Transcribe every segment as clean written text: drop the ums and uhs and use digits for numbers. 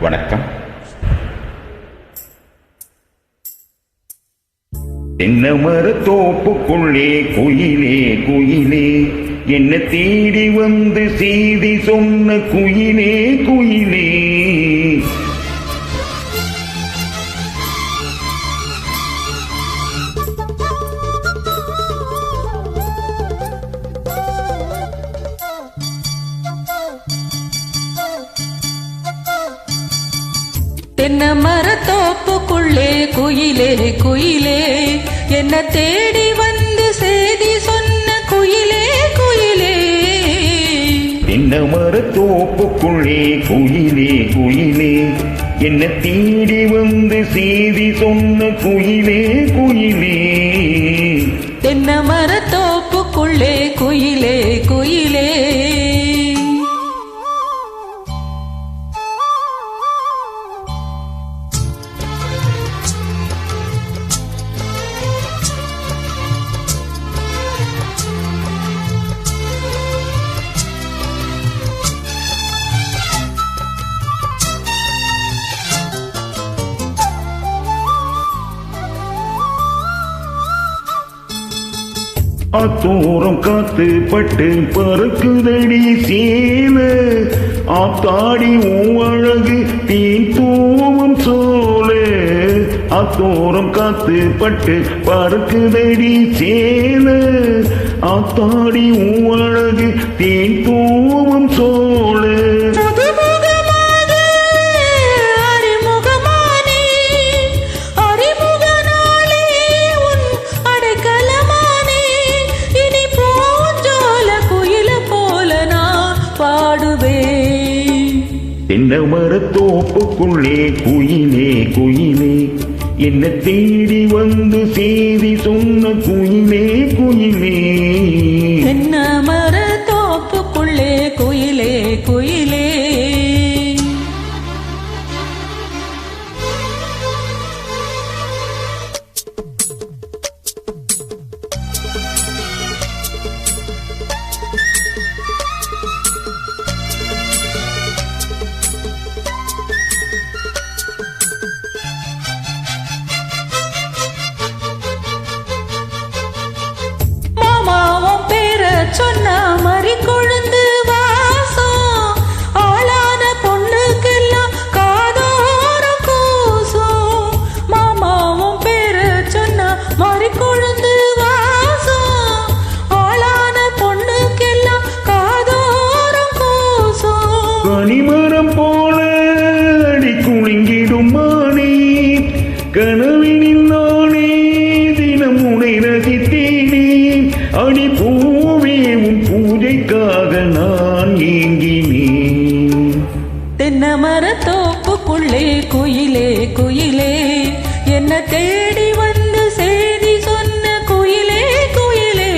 வணக்கம். தென்னமர தோப்புக்குள்ளே குயிலே குயிலே, என்ன தேடி வந்து செய்தி சொன்ன குயிலே குயிலே. தென்னமர தோப்புக்குள்ளே குயிலே குயிலே, என்ன தேடி வந்து செய்தி சொன்ன குயிலே குயிலே. தென்னமர தோப்புக்குள்ளே குயிலே குயிலே, என்ன தேடி வந்து செய்தி சொன்ன குயிலே குயிலே. தென்னமர தோப்புக்குள்ளே குயிலே குயிலே. அத்தோரம் காத்து பட்டு பறக்குதடி சேல, ஆத்தாடி அழகு தீன் தூவும் சோல. அத்தோரம் காத்து பட்டு பறக்குதடி சேல, ஆத்தாடி அழகு தீன் தூவும் சோல. தென்னமர தோப்புக்குள்ளே குயிலே குயிலே, என்ன தேடி வந்து செய்தி சொன்ன குயிலே குயிலே. தென்னமர தோப்புக்குள்ளே குயிலே குயிலே. சொன்ன மறி கொழுந்து வாசம், ஆளான பொண்ணுக்கெல்லாம் காதோர கூசம். மாமாவும் பேரு சொன்ன மறி கொழுந்து வாசம், ஆளான பொண்ணுக்கெல்லாம் காதோர கூசம். கனிமரம் போல அடி குலுங்கிடும் மானே, கனவினில் நானே தினம் உனை ரசித்தேனே. அடி பூவே உன் பூஜைக்காக நான் ஏங்கினேன். தென்னமர தோப்புக்குள்ளே குயிலே குயிலே, என்ன தேடி வந்து செய்தி சொன்ன குயிலே குயிலே.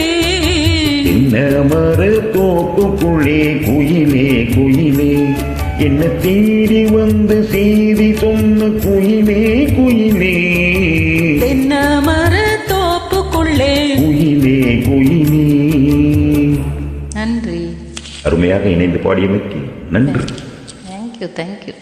தென்னமர தோப்புக்குள்ளே குயிலே குயிலே, என்ன தேடி வந்து செய்தி சொன்ன குயிலே குயிலே. தென்னமர தோப்புக்குள்ளே குயிலே குயிலே. நன்றி. அருமையாக இணைந்து பாடியமைக்கு நன்றி. Thank you thank you.